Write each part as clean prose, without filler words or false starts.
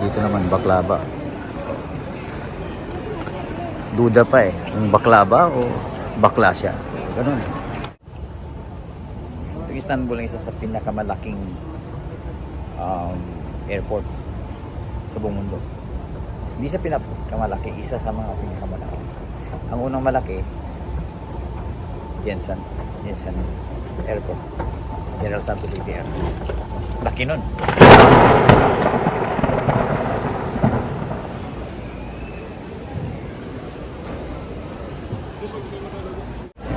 Dito naman baklava. Duda pa eh, kung baklava o bakla siya. Ganun. Yung Istanbul ang isa sa pinakamalaking airport sa buong mundo. Hindi sa pinakamalaki, isa sa mga pinakamalaki. Ang unang malaki, Jensen Airport. General Santos City Airport. Laki nun.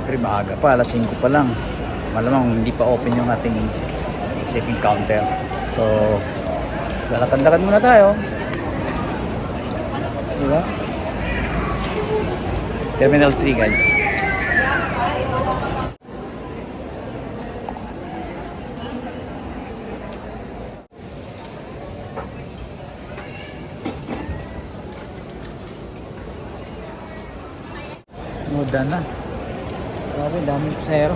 Siyempre maaga pa, alas 5 pa lang. Malamang hindi pa open yung ating checking counter. So, lalakad-lakad muna tayo. Diba? Terminal 3 guys. Muda na. Grabe, daming pasahero.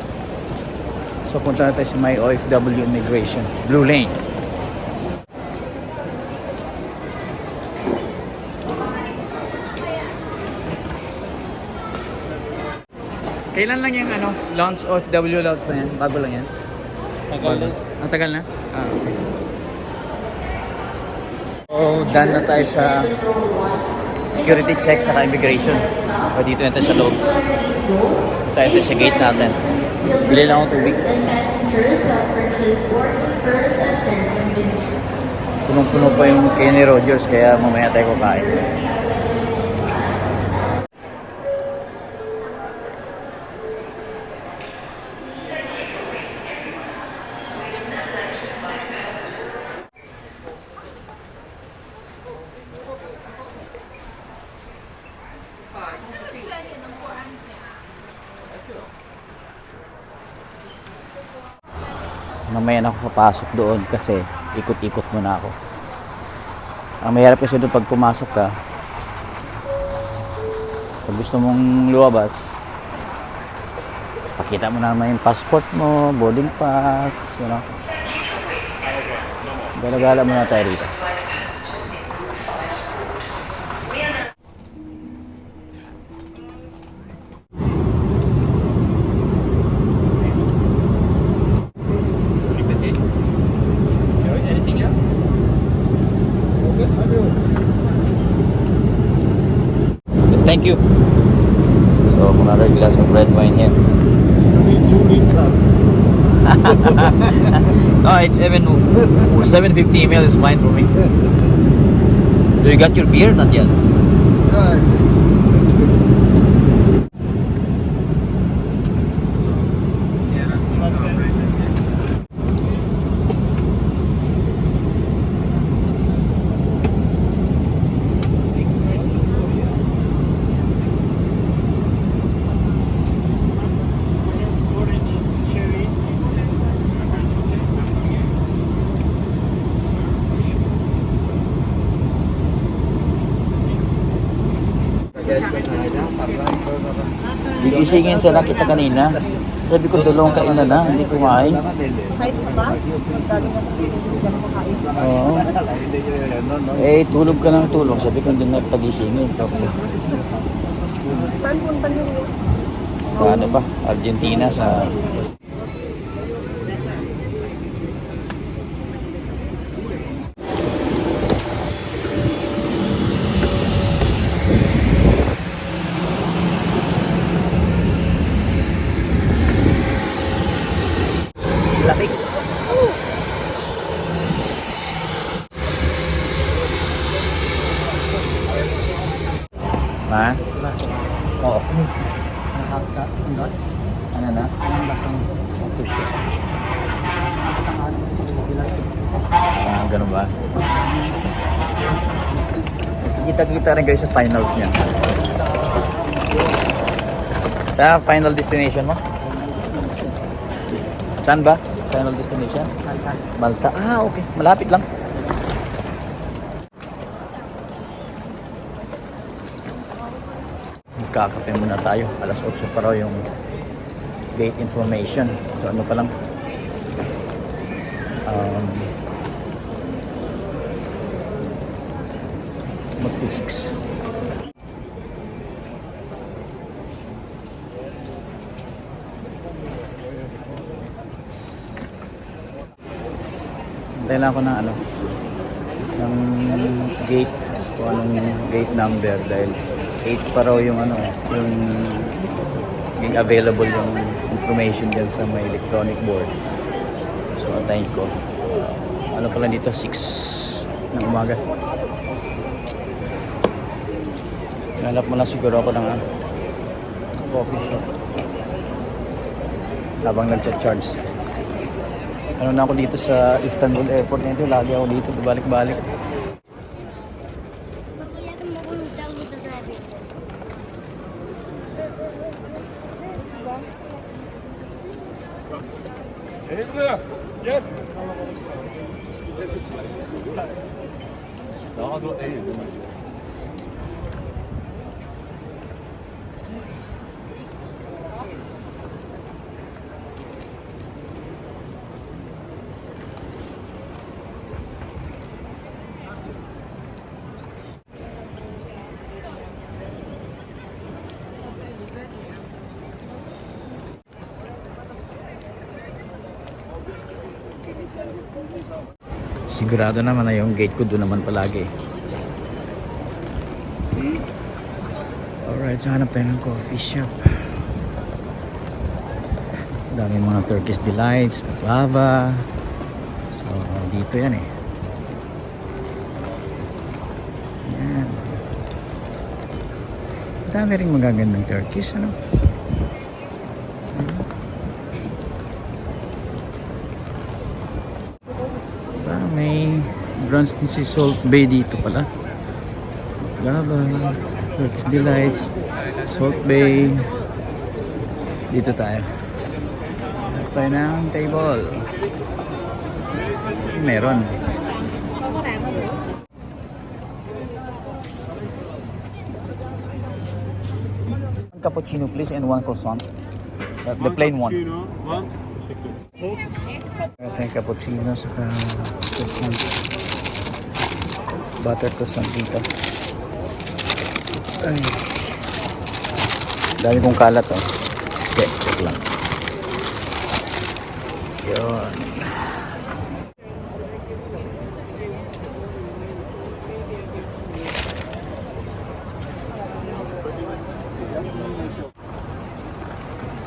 So punta natin sa may OFW Immigration, Blue Lane. Kailan lang yung launch OFW launch na yan? Bago lang yan? Tagal na. Ang tagal na? Ah, okay. So, done na tayo sa security check sa immigration. O dito natin sa loob. Tayo sa gate natin. Bili lang ako tubig. Punong-puno pa yung Kenny Rogers kaya mamaya tayo kakain. Mamaya na ako papasok doon kasi ikot-ikot muna ako. Ang mahirap kasi doon pag pumasok ka, pag gusto mong lumabas, pakita mo naman yung passport mo, boarding pass, Gala-gala muna tayo rito. Thank you. So, another glass of red wine here. No, it's even 750 ml is fine for me. Do you got your beer? Not yet. Gigisingin sila kita kanina. Sabi ko dalawang kainan na, hindi kumain. Kahit sa bus, galing na Oo. Eh, tulog ka ng tulog. Sabi ko hindi na pagisingin. Saan punta niyo? Sa ano ba? Argentina, sa... Lamig. Ma? Oo. Ano na? Ito siya. Ah, ganun ba? Kita-kita rin guys sa finals niya. Sa final destination mo? Saan ba? Final destination? Malta. Ah, okay. Malapit lang. Magkakape muna tayo. Alas 8 pa raw yung gate information. So ano pa lang? magsi-6. Hintay lang ako ng ano, ng gate, kung anong gate number, dahil 8 pa raw yung ano, yung available yung information dyan sa may electronic board. So antayin ko. Ano pala dito, 6 ng umaga. Hanap mo lang siguro ako ng coffee shop habang nagcha-charge. Ano na ako dito sa Istanbul Airport nito, lagi ako dito, balik-balik. Daha zor değil. Sigurado naman na yung gate ko doon naman palagi. Alright, so hanap tayo ng coffee shop. Dami mga Turkish Delights, baklava. So dito yan eh. Yan. Dami rin magagandang Turkish, ano? May branch din si Salt Bay dito pala. Lava, Turkish Delights, Salt Bay. Dito tayo. Hanap tayo ng table. Meron. One cappuccino please and one croissant. The plain one. One. Ito yung cappuccino saka croissant. Butter croissant dito. Ay. Dami kong kalat oh. Okay, check lang. Yun.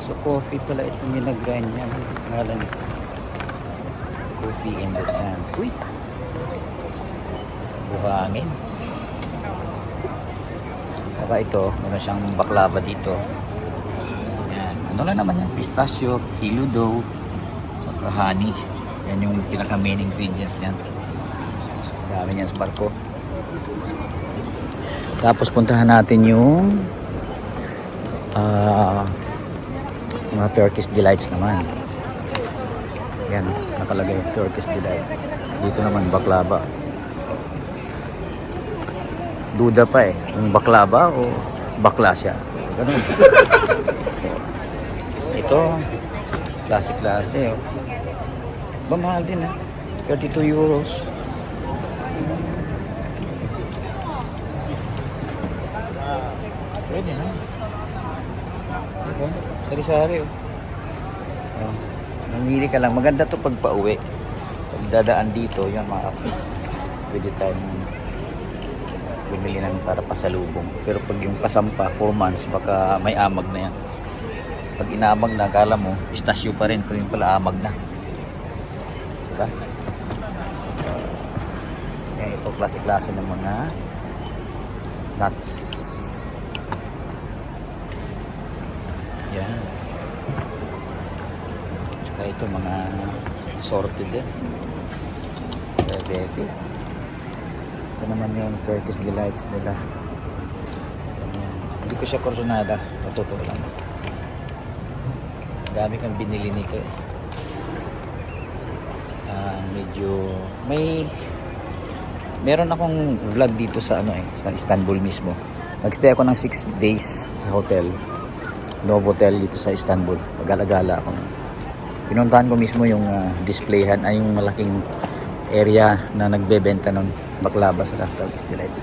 So coffee pala ito nilagyan niya. Ngalan ito. Coffee in the sand. Uy! Buhangin. Saka ito, meron siyang baklava dito. Yan. Ano lang naman yan? Pistachio, phyllo dough, saka honey. Yan yung pinaka main ingredients niyan. Dami niyan sa barko. Tapos puntahan natin yung mga Turkish Delights naman. Yan, nakalagay Turkish Delights. Dito naman baklava. Duda pa eh, kung baklava o bakla siya. Ganun. Ito, klase-klase oh. Ba, mahal din eh. 32 euros. Pwede na. Diba? Sari-sari oh. Oh. Mamili ka lang. Maganda to pag pauwi. Pag dadaan dito, yun mga pwede tayong bumili ng para pasalubong. Pero pag yung pasampa, 4 months, baka may amag na yan. Pag inaamag na, akala mo, pistachio pa rin, pero yung pala amag na. Diba? Yan, ito klase-klase ng mga nuts. Yan. Tsaka ito mga assorted din. Diabetes. Ito naman yung Turkish Delights nila. Ayan. Hindi ko siya kursunada. Totoo lang. Dami kang binili nito eh. Medyo meron akong vlog dito sa ano eh, sa Istanbul mismo. Nagstay ako ng 6 days sa hotel. Novotel dito sa Istanbul. Pag-alagala ako. Pinuntahan ko mismo yung displayhan ay yung malaking area na nagbebenta ng baklava sa Turkish Delights.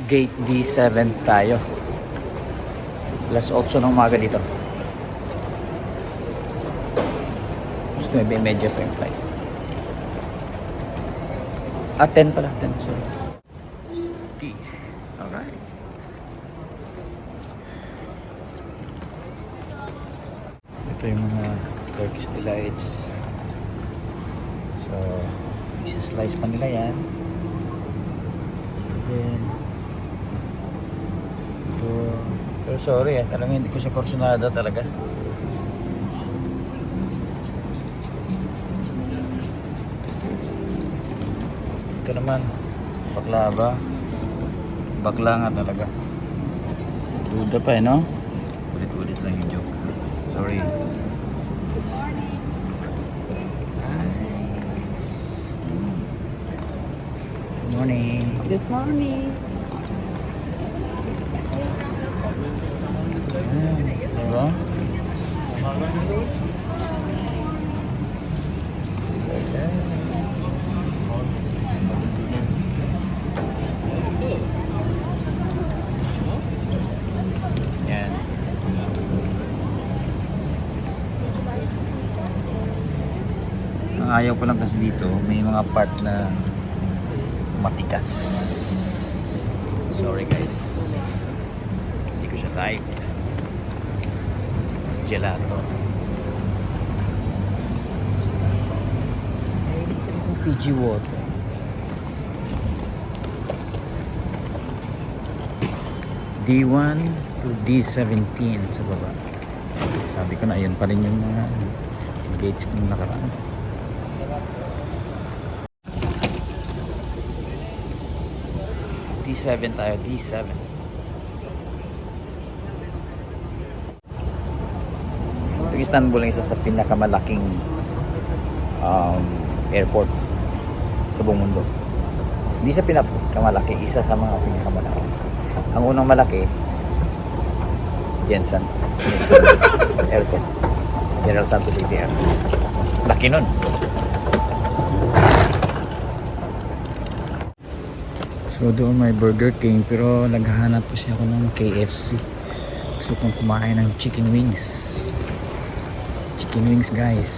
Gate D7 tayo. Alas 8 ng umaga dito. Mas 9:30 pa yung flight. 10 pala. 10, sorry. D. Alright. Ito yung mga Turkish delights. So, isa-slice pa nila yan. Then, ito. Pero sorry talagang hindi ko siya kursunada talaga. Ito naman, baklava. Bakla nga talaga. Duda pa no? Ulit-ulit lang yung joke. Sorry. Good morning. Good morning. Diba? Yan. Ang ayaw ko lang kasi dito, may mga part na matikas. Sorry guys. Hindi ko siya type. Gelato. Fiji water. D1 to D17 sa baba. Sabi ko na ayun pa rin yung mga gates kung nakaraan. D7 tayo, D7. Yung Istanbul ang isa sa pinakamalaking airport sa buong mundo. Hindi sa pinakamalaki, isa sa mga pinakamalaki. Ang unang malaki, Jensen Airport, General Santos City Airport. Laki nun. So doon may Burger King, pero naghahanap ko siya ako ng KFC. Gusto kong kumain ng chicken wings. Chicken wings guys.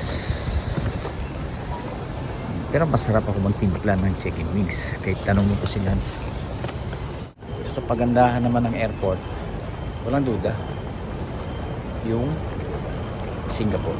Pero masarap ako magtimpla ng chicken wings. Kahit tanong mo ko si Lance. Sa pagandahan naman ng airport, walang duda, yung Singapore.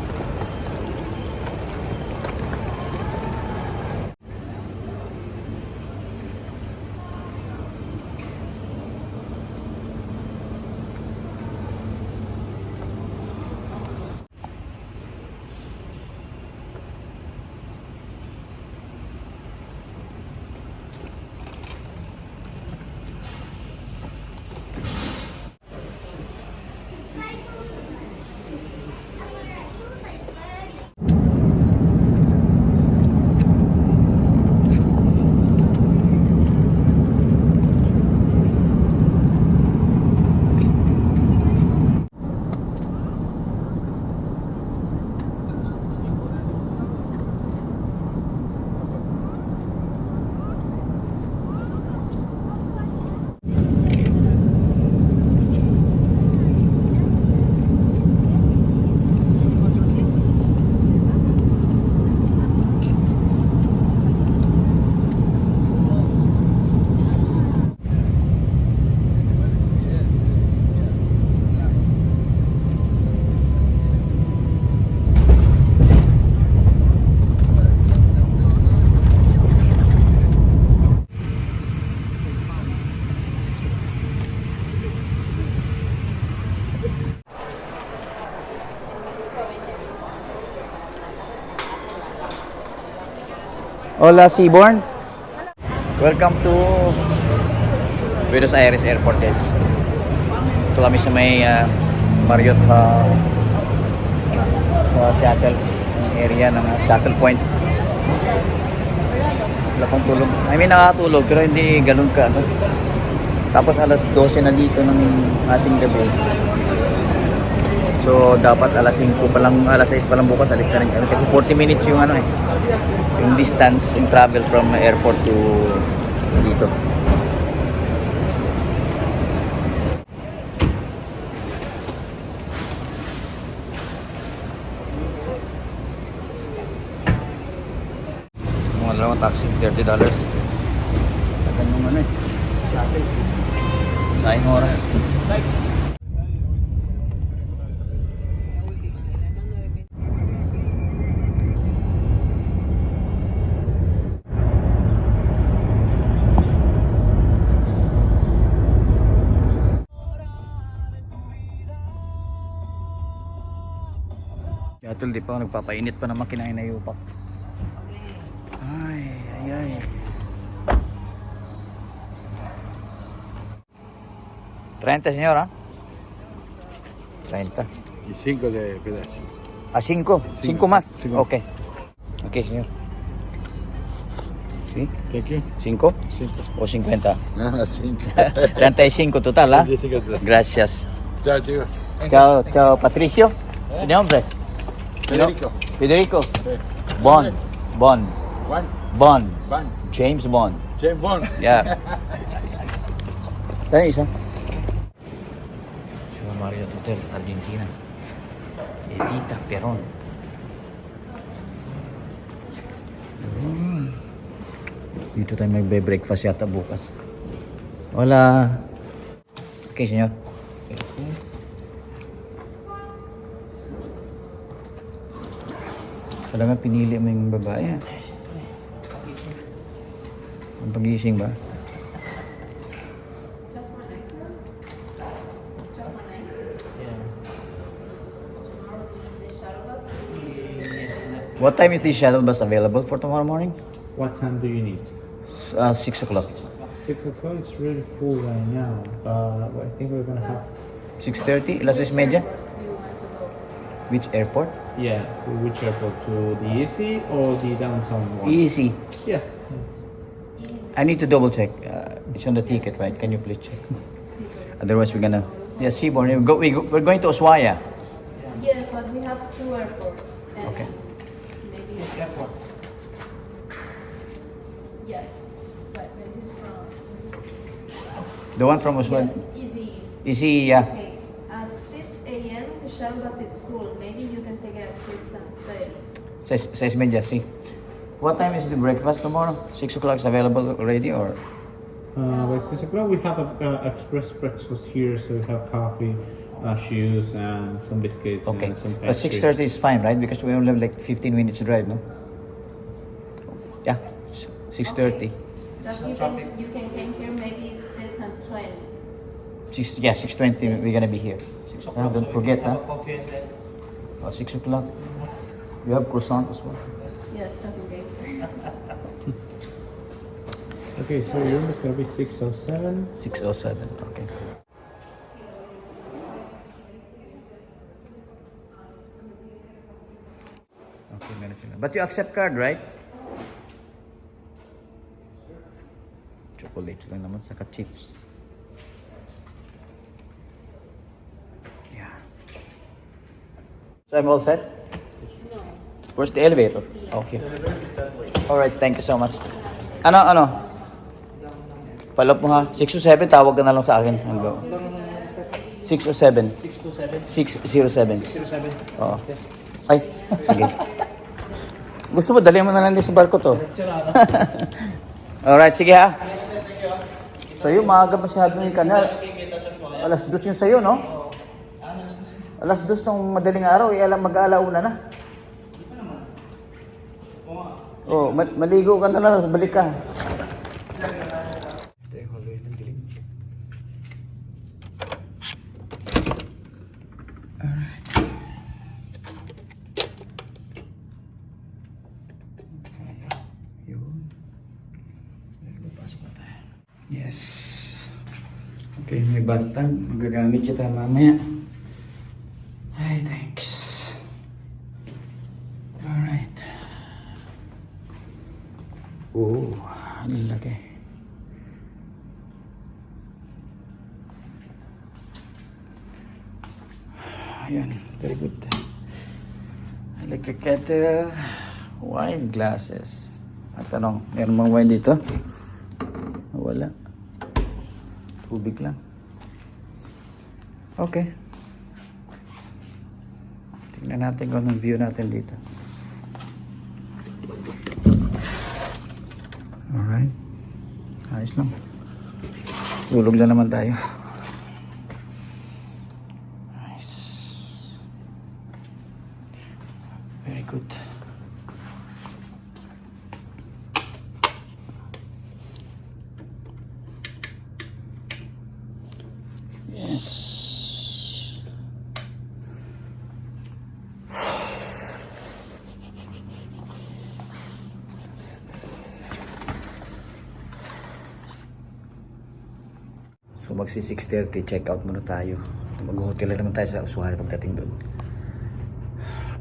Hola Seaborn. Welcome to Buenos Aires Airport guys. Ito kami sa may Marriott sa Seattle area ng Shuttle Point. Wala pang tulog. I mean nakatulog pero hindi ganun ka ano. Tapos alas 12 na dito ng ating gabi. So dapat alas 5 pa lang, alas 6 pa lang bukas alis na rin kami kasi 40 minutes yung ano yung distance, yung travel from airport to dito. Dalawang taxi, $30. Tagal nung ano eh. Sayang oras. Yatul, di pa ako nagpapainit pa naman kinain na yupak. Ay, ay, ay. ¿30, señora? 30. Y 5 de pedazo. ¿A 5? ¿5 más? Cinco. Ok. Ok, señor. ¿Sí? ¿Qué qué? ¿5 5. o 50? Ah, 5. 35 total, ¿ah? Gracias. Chao, chicos. Chao, chao, Patricio. ¿Tiene nombre? Federico. Federico. Sí. Bond. Bond. Juan. Bond. Van. James Bond. James Bond. Yeah. Tayo isa. Sugar Marriott Hotel, Argentina. Evita Peron. Dito tayo magbe-breakfast yata bukas. Hola. Okay, senyor. Talagang pinili mo yung babae. Ang pagising ba? Just for next one? Just for next? Yeah. Tomorrow we need the shuttle bus? What time is the shuttle bus available for tomorrow morning? What time do you need? 6 o'clock. 6 o'clock is really full right now. I think we're gonna have. 6:30? Alas 6:30? Do you want to go? Which airport? Yeah. So which airport? To the EC or the downtown one? Easy. Yes. I need to double check. It's on the ticket, right? Can you please check? Otherwise, we're gonna. Yeah, Seaborn. We're going to Ushuaia. Yes, but we have 2 airports. And Okay. maybe. Which airport? Yes. But this is from. The one from Yes, Ushuaia. easy. Easy, yeah. Okay. At 6 a.m., the shuttle bus is full. Maybe you can take it at 6:30. 6:30, see. What time is the breakfast tomorrow? 6 o'clock is available already, or? By 6 o'clock we have a express breakfast here. So we have coffee, shoes, and some biscuits Okay. and some But pastries. 6:30 is fine, right? Because we only have like 15 minutes drive, no? Yeah, 6:30. Just you can come here maybe 6:20. 6:20. We're gonna be here. 6 o'clock. Don't forget, huh? 6 o'clock. You have croissant as well. Yes, just in case. Okay, so your room is gonna be 607. 6:07. Okay. Okay, meron sila. But you accept card, right? Chocolates lang naman, saka chips. Yeah. So I'm all set? No. Where's the elevator? Okay. Alright, thank you so much. Ano? Palop mo ha. 6 to 7, tawag ka na lang sa akin. 6 or 7? 607. 607. Oo. Ay, sige. Gusto mo, dali mo na lang din sa barko to. Alright, sige ha. Sa'yo, maaga masyado yung kanal. Alas 2 yung sa'yo, no? Alas 2 ng madaling araw, mag-aalauna na. Oh, maligo ka na lang, balik ka. Yes. Okay, may bathtub. Magagamit kita mamaya. Ay, thanks. Alright. Oh, ang laki. Ayan, very good. Electric kettle, wine glasses. At tanong, meron bang wine dito? Wala. Tubig lang. Okay. Tingnan natin kung anong view natin dito. Alright. Ayos lang. Tulog lang naman tayo. Nice. Very good. Yes. So magsi 6:30, check out muna tayo. Mag-hotel naman tayo sa Ushuaia pagdating doon.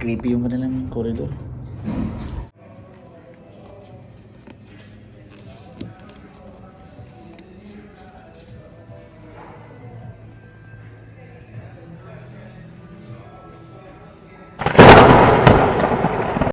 Creepy yung kanilang corridor.